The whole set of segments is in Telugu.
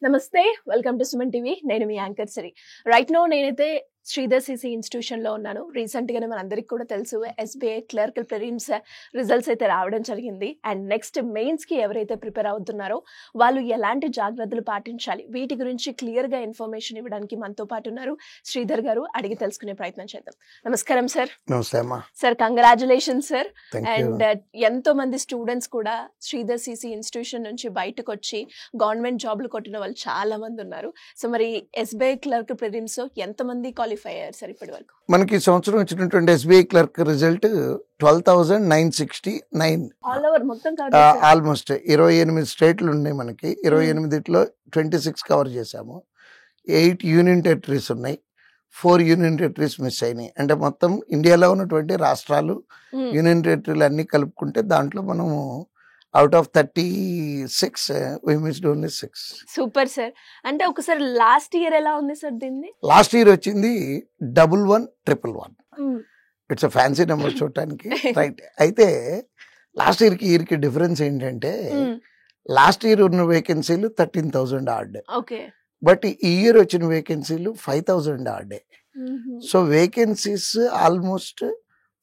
నమస్తే, వెల్కమ్ టు సుమన్ టీవీ. నేను మీ యాంకర్ సిరి. రైట్ నో నేనైతే శ్రీధర్ సిసి ఇన్స్టిట్యూషన్ లో ఉన్నాను. రీసెంట్ గానే మనందరికి కూడా తెలుసు ఎస్బీఐ క్లర్క్ ప్రిలిమ్స్ రిజల్ట్స్ అయితే రావడం జరిగింది. అండ్ నెక్స్ట్ మెయిన్స్ కి ఎవరైతే ప్రిపేర్ అవుతున్నారో వాళ్ళు ఎలాంటి జాగ్రత్తలు పాటించాలి, వీటి గురించి క్లియర్ గా ఇన్ఫర్మేషన్ ఇవ్వడానికి మనతో పాటు ఉన్నారు శ్రీధర్ గారు. అడిగి తెలుసుకునే ప్రయత్నం చేద్దాం. నమస్కారం సార్. నమస్తే అమ్మా. Sir, congratulation sir. అండ్ ఎంతో మంది స్టూడెంట్స్ కూడా శ్రీధర్ సిసి ఇన్స్టిట్యూషన్ నుంచి బయటకు వచ్చి గవర్నమెంట్ జాబ్లు కొట్టిన వాళ్ళు చాలా మంది ఉన్నారు. సో మరి ఎస్బీఐ క్లర్క్ ప్రిలిమ్స్ ఎంతమంది క్వాలిఫై అయ్యారు సార్ ఇప్పటి వరకు? మనకి ఈ సంవత్సరం వచ్చినటువంటి SBI clerk result 12,969. All over మొత్తం ఆల్మోస్ట్ 28 స్టేట్లు ఉన్నాయి మనకి. 28లో 26 కవర్ చేశాము. 8 యూనియన్ టెరిటరీస్ ఉన్నాయి. 4 యూనియన్ టెరిటరీస్ మిస్ అయినాయి. అంటే మొత్తం ఇండియాలో ఉన్నటువంటి రాష్ట్రాలు యూనియన్ టెరిటరీలు అన్ని కలుపుకుంటే దాంట్లో మనము out of 36 we missed only 6. Super sir. అంటే ఒకసారి లాస్ట్ ఇయర్ ఎలా ఉంది సార్ దీన్ని? లాస్ట్ ఇయర్ వచ్చింది 11,111. ఇట్స్ అ ఫ్యాన్సీ నెంబర్ చూడటానికి, రైట్? అయితే లాస్ట్ ఇయర్కి డిఫరెన్స్ ఏంటంటే లాస్ట్ ఇయర్ ఉన్న వేకెన్సీలు 13,000 ఆర్డ్. ఓకే. బట్ ఈ ఇయర్ వచ్చిన వేకెన్సీలు 5,000 ఆర్డే. సో వేకెన్సీస్ ఆల్మోస్ట్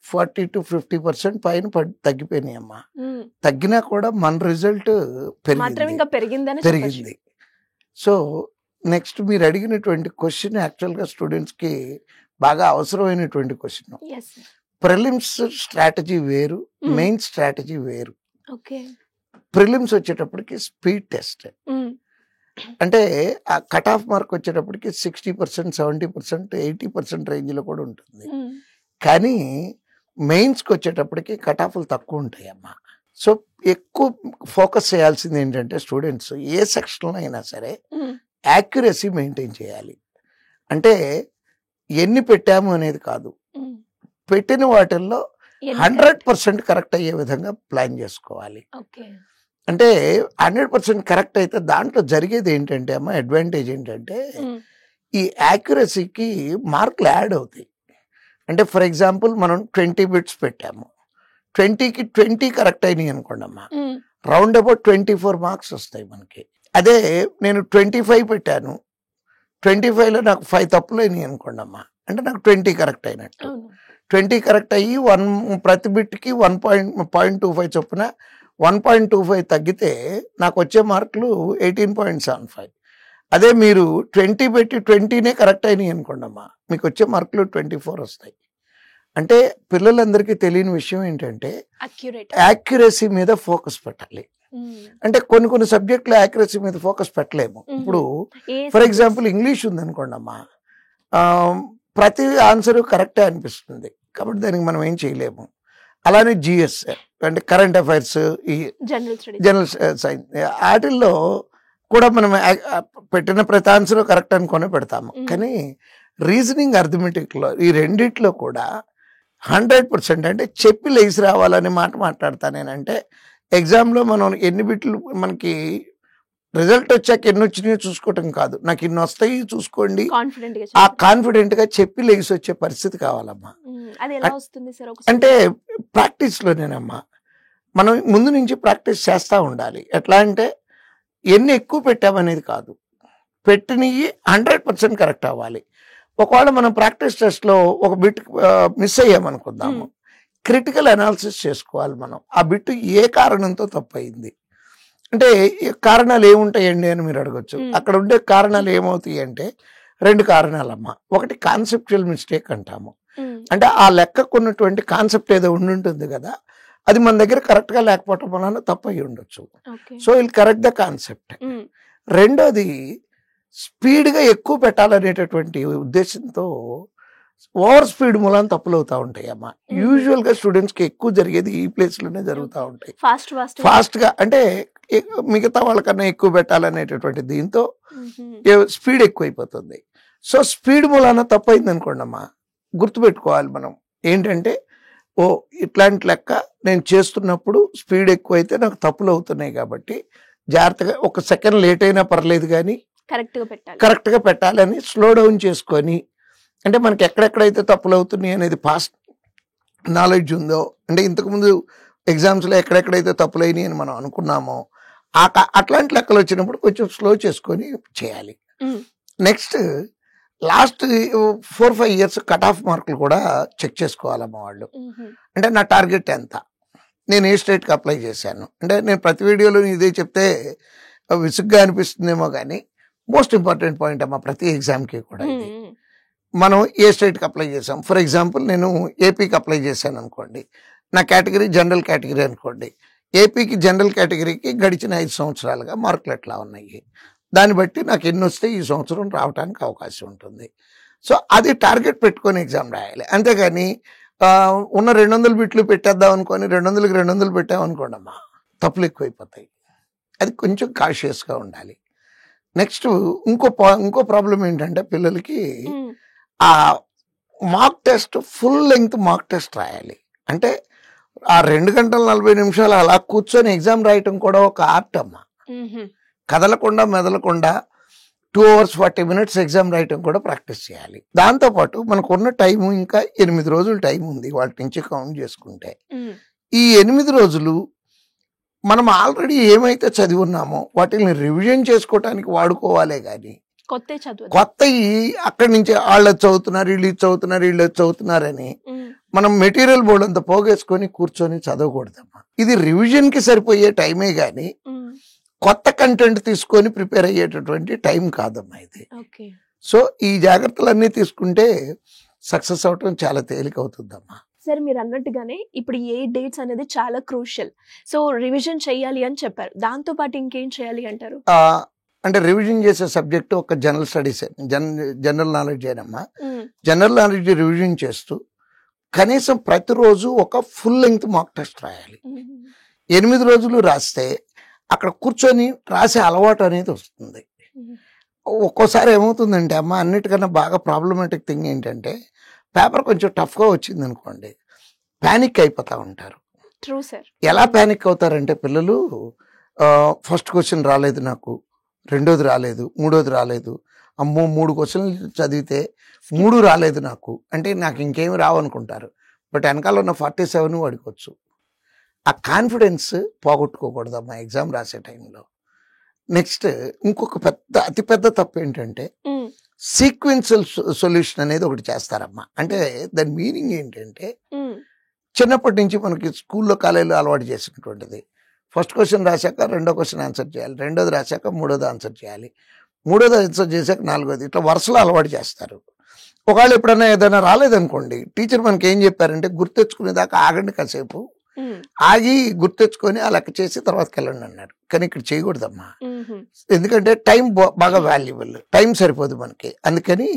40 to 50% పైన తగ్గిపోయినాయి అమ్మా. తగ్గినా కూడా మన రిజల్ట్ పెరిగింది. సో నెక్స్ట్ మీరు అడిగినటువంటి క్వశ్చన్ యాక్చువల్గా స్టూడెంట్స్కి బాగా అవసరమైనటువంటి క్వశ్చన్. ప్రిలిమ్స్ స్ట్రాటజీ వేరు, మెయిన్ స్ట్రాటజీ వేరు. ప్రిలిమ్స్ వచ్చేటప్పటికి స్పీడ్ టెస్ట్. అంటే ఆ కట్ ఆఫ్ మార్క్ వచ్చేటప్పటికి 60%, 70%, 80% రేంజ్లో కూడా ఉంటుంది. కానీ మెయిన్స్కి వచ్చేటప్పటికి కట్ ఆఫ్లు తక్కువ ఉంటాయి అమ్మా. సో ఎక్కువ ఫోకస్ చేయాల్సింది ఏంటంటే స్టూడెంట్స్ ఏ సెక్షన్లో అయినా సరే యాక్యురసీ మెయింటైన్ చేయాలి. అంటే ఎన్ని పెట్టాము అనేది కాదు, పెట్టిన వాటిల్లో 100% కరెక్ట్ అయ్యే విధంగా ప్లాన్ చేసుకోవాలి. అంటే 100% కరెక్ట్ అయితే దాంట్లో జరిగేది ఏంటంటే అమ్మా, అడ్వాంటేజ్ ఏంటంటే ఈ యాక్యురసీకి మార్కులు యాడ్ అవుతాయి. అంటే ఫర్ ఎగ్జాంపుల్ మనం 20 బిట్స్ పెట్టాము, 20కి 20 కరెక్ట్ అయినాయి అనుకోండి అమ్మా, రౌండ్ అబౌట్ 24 మార్క్స్ వస్తాయి మనకి. అదే నేను 25 పెట్టాను, 25లో నాకు 5 తప్పులు అయినాయి అనుకోండి అమ్మా, అంటే నాకు 20 కరెక్ట్ అయినట్టు. 20 కరెక్ట్ అయ్యి ప్రతి బిట్కి 1.25 చొప్పున 1.25 తగ్గితే నాకు వచ్చే మార్కులు 18.75. అదే మీరు 20 పెట్టి 20నే కరెక్ట్ అయినాయి అనుకోండి అమ్మా, మీకు వచ్చే మార్కులు 24 వస్తాయి. అంటే పిల్లలందరికీ తెలియని విషయం ఏంటంటే యాక్యురసీ మీద ఫోకస్ పెట్టాలి. అంటే కొన్ని సబ్జెక్టులు యాక్యురసీ మీద ఫోకస్ పెట్టలేము. ఇప్పుడు ఫర్ ఎగ్జాంపుల్ ఇంగ్లీష్ ఉంది అనుకోండి అమ్మా, ప్రతి ఆన్సర్ కరెక్టే అనిపిస్తుంది కాబట్టి దానికి మనం ఏం చేయలేము. అలానే జిఎస్ అంటే కరెంట్ అఫైర్స్, ఈ జనరల్ సైన్స్, వాటిల్లో కూడా మనం పెట్టిన ప్రతి ఆన్సర్ కరెక్ట్ అనుకునే పెడతాము. కానీ రీజనింగ్, అర్థమెటిక్లో ఈ రెండిట్లో కూడా 100% అంటే చెప్పి లేచి రావాలనే మాట మాట్లాడతానేనంటే ఎగ్జామ్లో మనం ఎన్ని బిట్లు మనకి రిజల్ట్ వచ్చాక ఎన్ని వచ్చినాయో చూసుకోవటం కాదు, నాకు ఇన్ని వస్తాయి చూసుకోండి, ఆ కాన్ఫిడెంట్గా చెప్పి లేచి వచ్చే పరిస్థితి కావాలమ్మా. అంటే ప్రాక్టీస్లోనేనమ్మా, మనం ముందు నుంచి ప్రాక్టీస్ చేస్తూ ఉండాలి. ఎట్లా అంటే ఎన్ని ఎక్కువ పెట్టామనేది కాదు, పెట్టినవి 100% కరెక్ట్ అవ్వాలి. ఒకవేళ మనం ప్రాక్టీస్ టెస్ట్లో ఒక బిట్ మిస్ అయ్యామనుకుందాము, క్రిటికల్ అనాలిసిస్ చేసుకోవాలి మనం. ఆ బిట్ ఏ కారణంతో తప్పు అయింది అంటే కారణాలు ఏముంటాయండి అని మీరు అడగచ్చు. అక్కడ ఉండే కారణాలు ఏమవుతాయి అంటే 2 కారణాలమ్మా. ఒకటి కాన్సెప్చువల్ మిస్టేక్ అంటాము, అంటే ఆ లెక్కకు ఉన్నటువంటి కాన్సెప్ట్ ఏదో ఉండుంటుంది కదా, అది మన దగ్గర కరెక్ట్గా లేకపోవటం వలన తప్పు అయ్యి ఉండొచ్చు. So will correct the concept. రెండోది స్పీడ్గా ఎక్కువ పెట్టాలనేటటువంటి ఉద్దేశంతో ఓవర్ స్పీడ్ మూలాన తప్పులు అవుతూ ఉంటాయి అమ్మా. యూజువల్గా స్టూడెంట్స్కి ఎక్కువ జరిగేది ఈ ప్లేస్లోనే జరుగుతూ ఉంటాయి. ఫాస్ట్గా అంటే మిగతా వాళ్ళకన్నా ఎక్కువ పెట్టాలనేటటువంటి దీంతో స్పీడ్ ఎక్కువైపోతుంది. సో స్పీడ్ మూలాన తప్పు అయింది అనుకోండి అమ్మా, గుర్తుపెట్టుకోవాలి మనం ఏంటంటే ఇట్లాంటి లెక్క నేను చేస్తున్నప్పుడు స్పీడ్ ఎక్కువైతే నాకు తప్పులు అవుతున్నాయి కాబట్టి జాగ్రత్తగా 1 సెకండ్ లేట్ అయినా పర్లేదు కానీ కరెక్ట్గా పెట్టాలని స్లో డౌన్ చేసుకొని, అంటే మనకి ఎక్కడెక్కడైతే తప్పులు అవుతున్నాయి అనేది పాస్ట్ నాలెడ్జ్ ఉందో, అంటే ఇంతకుముందు ఎగ్జామ్స్లో ఎక్కడెక్కడైతే తప్పులైనాయి అని మనం అనుకున్నామో అట్లాంటి లెక్కలు వచ్చినప్పుడు కొంచెం స్లో చేసుకొని చేయాలి. Next last 4-5 years cut off మార్కులు కూడా చెక్ చేసుకోవాలమ్మా వాళ్ళు. అంటే నా టార్గెట్ ఎంత, నేను ఏ స్టేట్కి అప్లై చేశాను. అంటే నేను ప్రతి వీడియోలో ఇదే చెప్తే విసుగ్గా అనిపిస్తుందేమో కానీ మోస్ట్ ఇంపార్టెంట్ పాయింట్ అమ్మా ప్రతి ఎగ్జామ్కి కూడా ఇది. మనం ఏ స్టేట్కి అప్లై చేసాం. ఫర్ ఎగ్జాంపుల్ నేను ఏపీకి అప్లై చేశాను అనుకోండి, నా కేటగిరీ జనరల్ కేటగిరీ అనుకోండి. ఏపీకి జనరల్ కేటగిరీకి గడిచిన 5 సంవత్సరాలుగా మార్కులు ఎట్లా ఉన్నాయి, దాన్ని బట్టి నాకు ఎన్ని వస్తే ఈ సంవత్సరం రావడానికి అవకాశం ఉంటుంది. సో అది టార్గెట్ పెట్టుకొని ఎగ్జామ్ రాయాలి. అంతేగాని ఉన్న 200 బిట్లు పెట్టేద్దాం అనుకొని 200కి 200 పెట్టామనుకోండి అమ్మా, తప్పులు ఎక్కువైపోతాయి. అది కొంచెం కాషియస్గా ఉండాలి. నెక్స్ట్ ఇంకో ప్రాబ్లం ఏంటంటే పిల్లలకి ఆ mark test full length mark test రాయాలి. అంటే ఆ 2 గంటల 40 నిమిషాలు అలా కూర్చొని ఎగ్జామ్ రాయటం కూడా ఒక ఆర్ట్ అమ్మా. కదలకుండా మెదలకుండా 2 hours 40 minutes ఎగ్జామ్ రాయటం కూడా ప్రాక్టీస్ చేయాలి. దాంతోపాటు మనకు ఉన్న టైము ఇంకా 8 రోజులు టైం ఉంది వాటి నుంచి కౌంట్ చేసుకుంటే. ఈ 8 రోజులు మనం ఆల్రెడీ ఏమైతే చదివి ఉన్నామో వాటిని రివిజన్ చేసుకోవటానికి వాడుకోవాలే కానీ కొత్తవి అక్కడి నుంచి వాళ్ళు చదువుతున్నారు వీళ్ళు చదువుతున్నారని మనం మెటీరియల్ బోర్డు అంతా పోగేసుకొని కూర్చొని చదవకూడదమ్మా. ఇది రివిజన్ కి సరిపోయే టైమే గాని కొత్త కంటెంట్ తీసుకొని ప్రిపేర్ అయ్యేటటువంటి టైం కాదమ్మా ఇది. సో ఈ జాగ్రత్తలన్నీ తీసుకుంటే సక్సెస్ అవటం చాలా తేలిక అవుతుందమ్మా. సార్ మీరు అన్నట్టుగానే ఇప్పుడు ఏ డేట్స్ అనేది చాలా క్రూషియల్. సో రివిజన్ చేయాలి అని చెప్పారు, దాంతో పాటు ఇంకేం చేయాలి అంటారు? అంటే రివిజన్ చేసే సబ్జెక్ట్ ఒక జనరల్ స్టడీస్, జనరల్ నాలెడ్జ్ ఏనమ్మా. జనరల్ నాలెడ్జ్ రివిజన్ చేస్తూ కనీసం ప్రతిరోజు ఒక ఫుల్ లెంగ్త్ మార్క్ టెస్ట్ రాయాలి. 8 రోజులు రాస్తే అక్కడ కూర్చొని రాసే అలవాటు అనేది వస్తుంది. ఒక్కోసారి ఏమవుతుందంటే అమ్మ, అన్నిటికన్నా బాగా ప్రాబ్లమాటిక్ థింగ్ ఏంటంటే పేపర్ కొంచెం టఫ్గా వచ్చింది అనుకోండి, ప్యానిక్ అయిపోతూ ఉంటారు. True sir. ఎలా ప్యానిక్ అవుతారంటే పిల్లలు, ఫస్ట్ క్వశ్చన్ రాలేదు నాకు, రెండోది రాలేదు, మూడోది రాలేదు, అమ్మో 3 క్వశ్చన్లు చదివితే 3 రాలేదు నాకు అంటే నాకు ఇంకేమి రావనుకుంటారు. బట్ వెనకాల ఉన్న 47 వాడుకోవచ్చు. ఆ కాన్ఫిడెన్స్ పోగొట్టుకోకూడదమ్మా ఎగ్జామ్ రాసే టైంలో. నెక్స్ట్ ఇంకొక అతిపెద్ద తప్పు ఏంటంటే సీక్వెన్షియల్ సొల్యూషన్ అనేది ఒకటి చేస్తారమ్మా. అంటే దాని మీనింగ్ ఏంటంటే చిన్నప్పటి నుంచి మనకి స్కూల్లో కాలేజీలో అలవాటు చేసినటువంటిది. ఫస్ట్ క్వశ్చన్ రాశాక 2వ క్వశ్చన్ ఆన్సర్ చేయాలి, 2వది రాశాక 3వది ఆన్సర్ చేయాలి, 3వది ఆన్సర్ చేశాక 4వది, ఇట్లా వరుసలో అలవాటు చేస్తారు. ఒకవేళ ఎప్పుడైనా ఏదైనా రాలేదనుకోండి, టీచర్ మనకి ఏం చెప్పారంటే గుర్తెచ్చుకునేదాకా ఆగండి, కాసేపు ఆగి గుర్తెచ్చుకొని ఆ లెక్క చేసి తర్వాతకి వెళ్ళండి అన్నారు. కానీ ఇక్కడ చేయకూడదమ్మా, ఎందుకంటే టైం బాగా వాల్యుబుల్, టైం సరిపోదు మనకి. అందుకని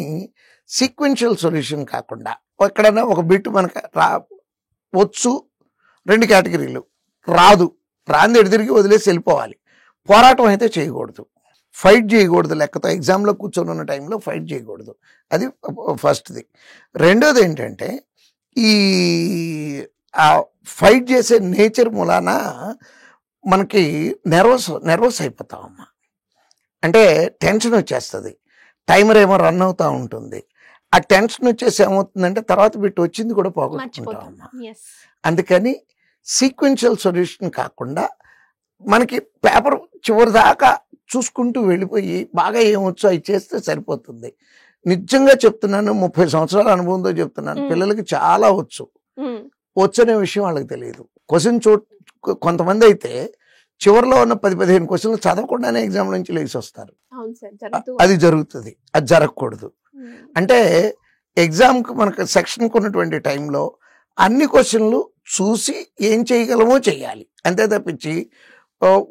సీక్వెన్షియల్ సొల్యూషన్ కాకుండా ఎక్కడైనా ఒక బిట్ మనకి వచ్చు, 2 కేటగిరీలు రాదు, రాంది ఎడితిరిగి వదిలేసి వెళ్ళిపోవాలి. పోరాటం అయితే చేయకూడదు, ఫైట్ చేయకూడదు. లెక్కతో ఎగ్జామ్లో కూర్చొని ఉన్న టైంలో ఫైట్ చేయకూడదు. అది ఫస్ట్ది. రెండోది ఏంటంటే ఈ ఫైట్ చేసే నేచర్ మూలాన మనకి నెర్వస్ అయిపోతామమ్మా. అంటే టెన్షన్ వచ్చేస్తుంది, టైమర్ ఏమో రన్ అవుతూ ఉంటుంది. ఆ టెన్షన్ వచ్చేసి ఏమవుతుందంటే తర్వాత బిట్ వచ్చింది కూడా పోగొట్టుకుంటామమ్మా. అందుకని సీక్వెన్షియల్ సొల్యూషన్ కాకుండా మనకి పేపర్ చివరి దాకా చూసుకుంటూ వెళ్ళిపోయి బాగా ఏమొచ్చో అవి చేస్తే సరిపోతుంది. నిజంగా చెప్తున్నాను, 30 సంవత్సరాల అనుభవంతో చెప్తున్నాను, పిల్లలకి చాలా వచ్చనే విషయం వాళ్ళకి తెలియదు. క్వశ్చన్ కొంతమంది అయితే చివరిలో ఉన్న 10-15 క్వశ్చన్లు చదవకుండానే ఎగ్జామ్ నుంచి లేచి వస్తారు. అది జరుగుతుంది, అది జరగకూడదు. అంటే ఎగ్జామ్కి మనకు సెక్షన్కి ఉన్నటువంటి టైంలో అన్ని క్వశ్చన్లు చూసి ఏం చేయగలమో చెయ్యాలి. అంతే తప్పించి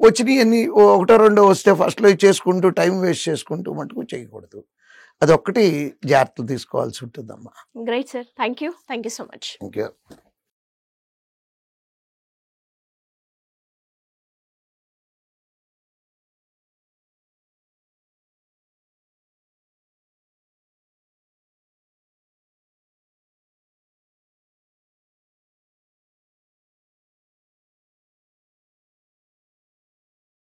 వచ్చినాయి అన్ని 1-2 వస్తే ఫస్ట్లో చేసుకుంటూ టైం వేస్ట్ చేసుకుంటూ మటుకు చేయకూడదు. అదొక్కటి జాగ్రత్తలు తీసుకోవాల్సి ఉంటుందమ్మా. Great sir, thank you so much. Thank you.